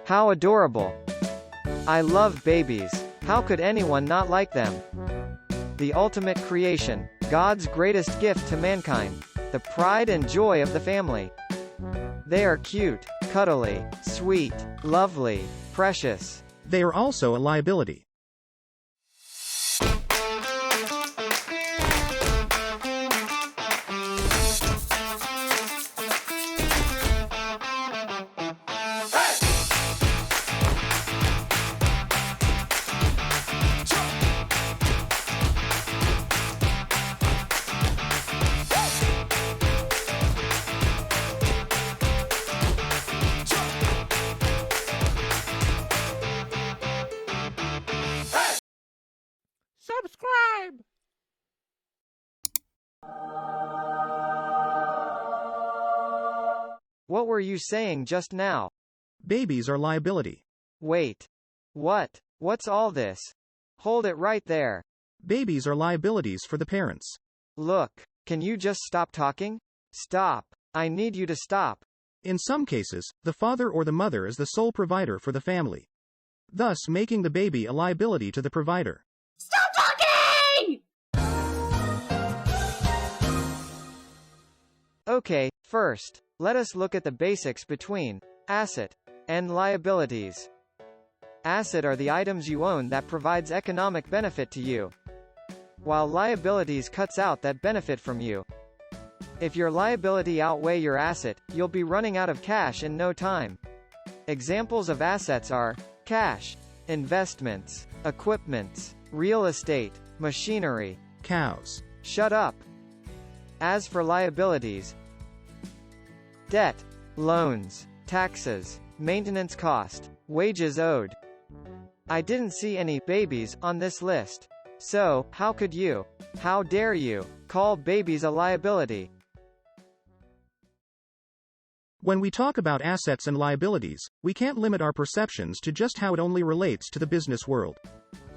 How adorable. I love babies. How could anyone not like them? The ultimate creation. God's greatest gift to mankind. The pride and joy of the family. They are cute, cuddly, sweet, lovely, precious. They are also a liability. Subscribe! What were you saying just now? Babies are liability. Wait. What? What's all this? Hold it right there. Babies are liabilities for the parents. Look, can you just stop talking? Stop. I need you to stop. In some cases, the father or the mother is the sole provider for the family, thus making the baby a liability to the provider. Stop talking! Okay, first, let us look at the basics between asset and liabilities. Asset are the items you own that provides economic benefit to you, while liabilities cuts out that benefit from you. If your liability outweigh your asset, you'll be running out of cash in no time. Examples of assets are cash, investments, equipments, real estate, machinery. Cows. Shut up. As for liabilities, debt, loans, taxes, maintenance cost, wages owed. I didn't see any babies on this list. So, how could you, how dare you, call babies a liability? When we talk about assets and liabilities, we can't limit our perceptions to just how it only relates to the business world.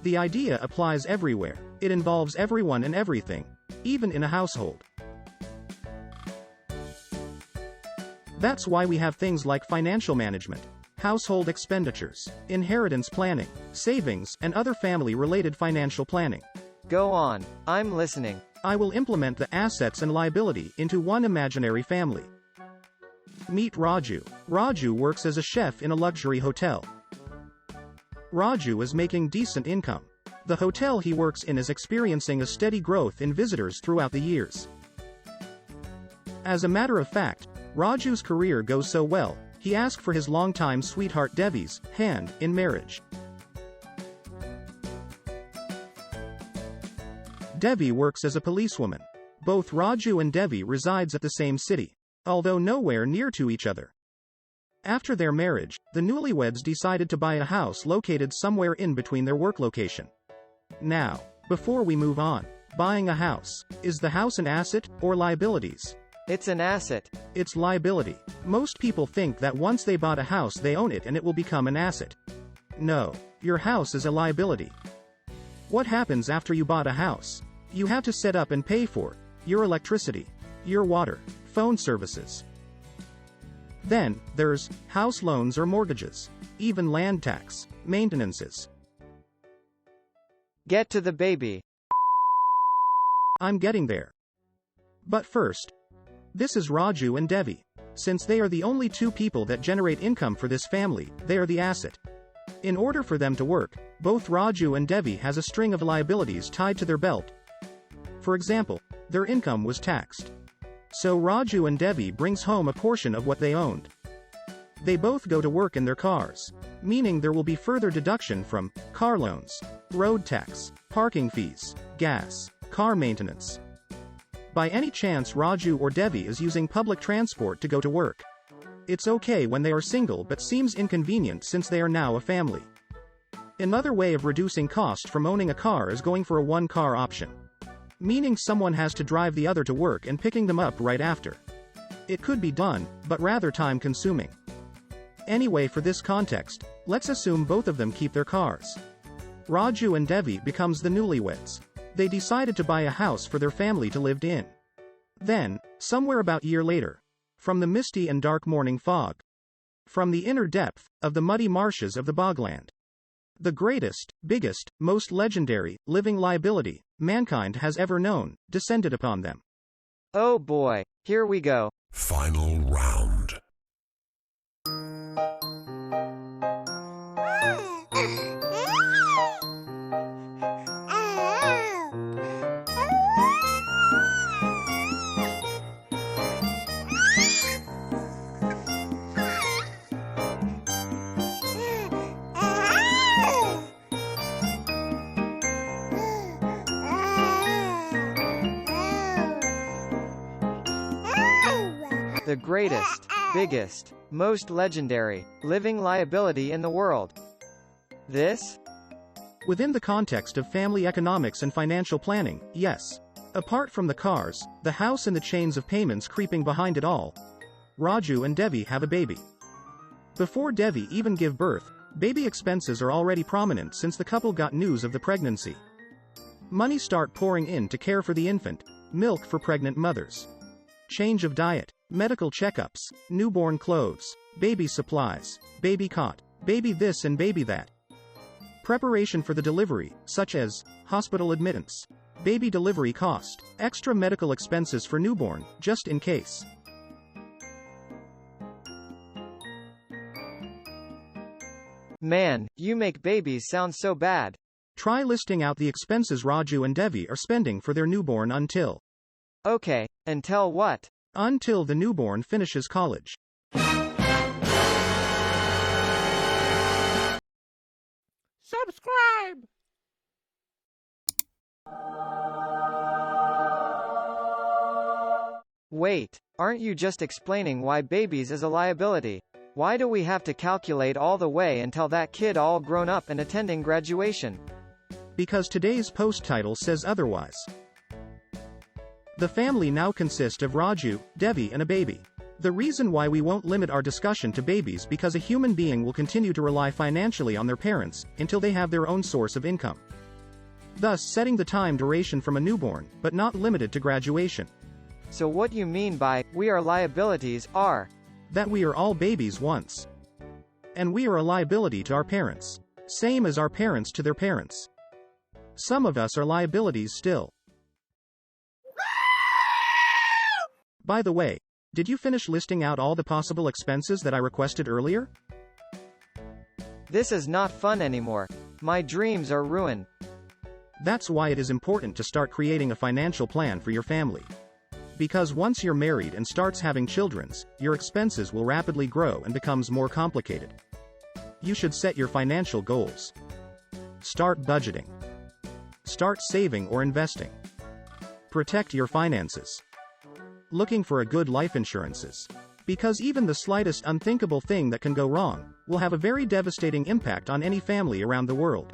The idea applies everywhere. It involves everyone and everything, even in a household. That's why we have things like financial management, household expenditures, inheritance planning, savings, and other family-related financial planning. Go on, I'm listening. I will implement the assets and liability into one imaginary family. Meet Raju. Raju works as a chef in a luxury hotel. Raju is making decent income. The hotel he works in is experiencing a steady growth in visitors throughout the years. As a matter of fact, Raju's career goes so well, he asked for his longtime sweetheart Devi's hand in marriage. Devi works as a policewoman. Both Raju and Devi resides at the same city, although nowhere near to each other. After their marriage, the newlyweds decided to buy a house located somewhere in between their work location. Now, before we move on, buying a house, is the house an asset or liabilities? It's an asset. It's liability. Most people think that once they bought a house they own it and it will become an asset. No, your house is a liability. What happens after you bought a house? You have to set up and pay for your electricity, your water, phone services. Then, there's house loans or mortgages, even land tax, maintenances. Get to the baby. I'm getting there. But first, this is Raju and Devi. Since they are the only two people that generate income for this family, they are the asset. In order for them to work, both Raju and Devi has a string of liabilities tied to their belt. For example, their income was taxed. So Raju and Devi brings home a portion of what they owned. They both go to work in their cars, meaning there will be further deduction from car loans, road tax, parking fees, gas, car maintenance. By any chance Raju or Devi is using public transport to go to work. It's okay when they are single but seems inconvenient since they are now a family. Another way of reducing cost from owning a car is going for a one-car option, meaning someone has to drive the other to work and picking them up right after. It could be done, but rather time-consuming. Anyway, for this context, let's assume both of them keep their cars. Raju and Devi becomes the newlyweds. They decided to buy a house for their family to live in. Then, somewhere about a year later, from the misty and dark morning fog, From the inner depth of the muddy marshes of the bogland. The greatest, biggest, most legendary, living liability mankind has ever known, descended upon them. Oh boy, here we go. Final round. The greatest, biggest, most legendary, living liability in the world. This? Within the context of family economics and financial planning, yes. Apart from the cars, the house and the chains of payments creeping behind it all, Raju and Devi have a baby. Before Devi even give birth, baby expenses are already prominent since the couple got news of the pregnancy. Money start pouring in to care for the infant, milk for pregnant mothers, change of diet, medical checkups, newborn clothes, baby supplies, baby cot, baby this and baby that. Preparation for the delivery, such as hospital admittance, baby delivery cost, extra medical expenses for newborn, just in case. Man, you make babies sound so bad. Try listing out the expenses Raju and Devi are spending for their newborn until. Okay, until what? Until the newborn finishes college. Subscribe. Wait, aren't you just explaining why babies is a liability? Why do we have to calculate all the way until that kid all grown up and attending graduation? Because today's post title says otherwise. The family now consists of Raju, Devi and a baby. The reason why we won't limit our discussion to babies because a human being will continue to rely financially on their parents until they have their own source of income. Thus setting the time duration from a newborn, but not limited to graduation. So what you mean by, we are liabilities, are that we are all babies once. And we are a liability to our parents. Same as our parents to their parents. Some of us are liabilities still. By the way, did you finish listing out all the possible expenses that I requested earlier? This is not fun anymore. My dreams are ruined. That's why it is important to start creating a financial plan for your family. Because once you're married and starts having children's, your expenses will rapidly grow and becomes more complicated. You should set your financial goals. Start budgeting. Start saving or investing. Protect your finances. Looking for a good life insurances. Because even the slightest unthinkable thing that can go wrong will have a very devastating impact on any family around the world.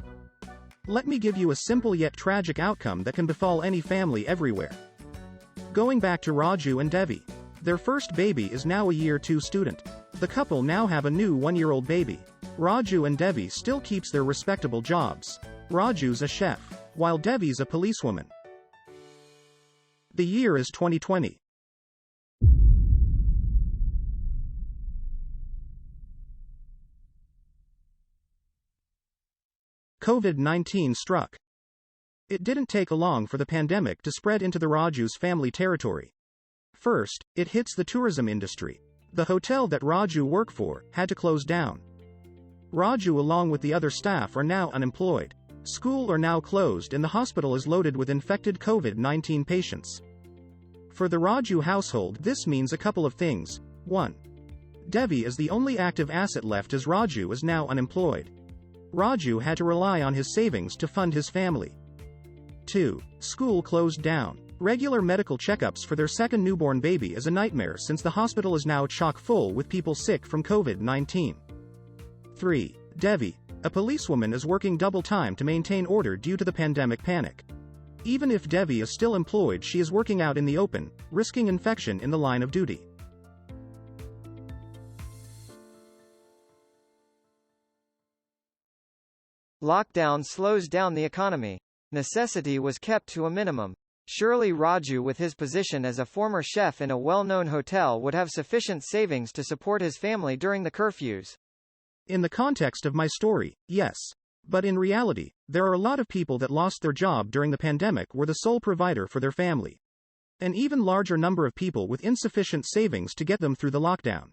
Let me give you a simple yet tragic outcome that can befall any family everywhere. Going back to Raju and Devi. Their first baby is now a year 2 student. The couple now have a new 1-year-old baby. Raju and Devi still keeps their respectable jobs. Raju's a chef, while Devi's a policewoman. The year is 2020. COVID-19 struck. It didn't take long for the pandemic to spread into the Raju's family territory. First, it hits the tourism industry. The hotel that Raju worked for had to close down. Raju along with the other staff are now unemployed. School are now closed and the hospital is loaded with infected COVID-19 patients. For the Raju household this means a couple of things. 1. Devi is the only active asset left as Raju is now unemployed. Raju had to rely on his savings to fund his family. 2. School closed down. Regular medical checkups for their second newborn baby is a nightmare since the hospital is now chock full with people sick from COVID-19. 3. Devi, a policewoman, is working double time to maintain order due to the pandemic panic. Even if Devi is still employed, she is working out in the open, risking infection in the line of duty. Lockdown slows down the economy. Necessity was kept to a minimum. Surely Raju, with his position as a former chef in a well-known hotel, would have sufficient savings to support his family during the curfews. In the context of my story, yes. But in reality, there are a lot of people that lost their job during the pandemic were the sole provider for their family. An even larger number of people with insufficient savings to get them through the lockdown.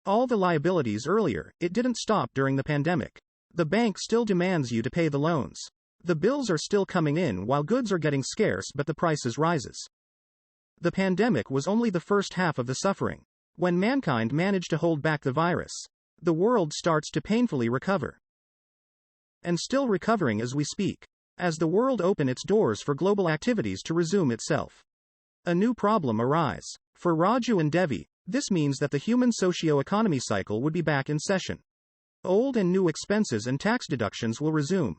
All the liabilities earlier, it didn't stop during the pandemic. The bank still demands you to pay the loans. The bills are still coming in while goods are getting scarce, but the prices rises. The pandemic was only the first half of the suffering. When mankind managed to hold back the virus, the world starts to painfully recover. And still recovering as we speak, as the world open its doors for global activities to resume itself. A new problem arise. For Raju and Devi, this means that the human socio-economy cycle would be back in session. Old and new expenses and tax deductions will resume.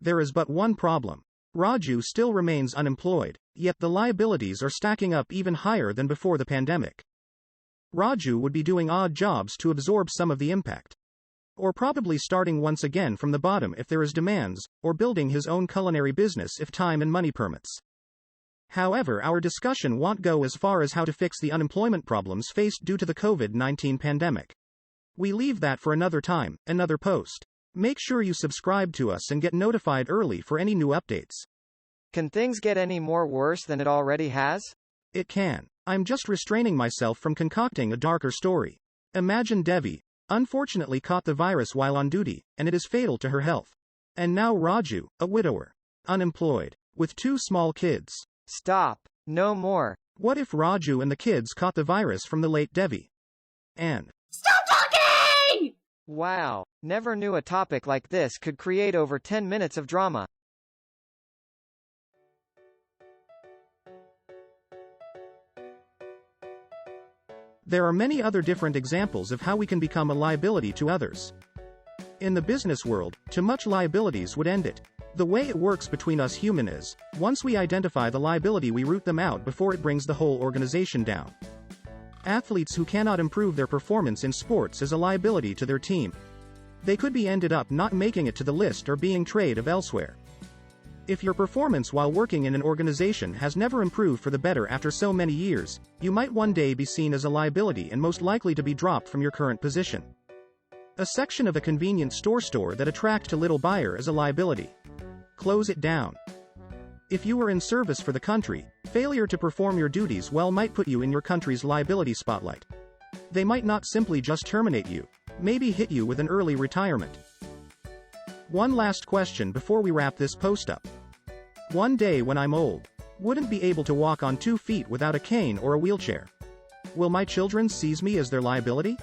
There is but one problem. Raju still remains unemployed, yet the liabilities are stacking up even higher than before the pandemic. Raju would be doing odd jobs to absorb some of the impact. Or probably starting once again from the bottom if there is demands, or building his own culinary business if time and money permits. However, our discussion won't go as far as how to fix the unemployment problems faced due to the COVID-19 pandemic. We leave that for another time, another post. Make sure you subscribe to us and get notified early for any new updates. Can things get any more worse than it already has? It can. I'm just restraining myself from concocting a darker story. Imagine Devi, unfortunately caught the virus while on duty, and it is fatal to her health. And now Raju, a widower, unemployed, with 2 small kids. Stop. No more. What if Raju and the kids caught the virus from the late Devi? And Stop talking! Wow. Never knew a topic like this could create over 10 minutes of drama. There are many other different examples of how we can become a liability to others. In the business world, too much liabilities would end it. The way it works between us human is, once we identify the liability, we root them out before it brings the whole organization down. Athletes who cannot improve their performance in sports is a liability to their team. They could be ended up not making it to the list or being traded of elsewhere. If your performance while working in an organization has never improved for the better after so many years, you might one day be seen as a liability and most likely to be dropped from your current position. A section of a convenience store that attracts too little buyer is a liability. Close it down. If you are in service for the country, failure to perform your duties well might put you in your country's liability spotlight. They might not simply just terminate you, maybe hit you with an early retirement. One last question before we wrap this post up. One day when I'm old, wouldn't be able to walk on 2 feet without a cane or a wheelchair, will my children seize me as their liability?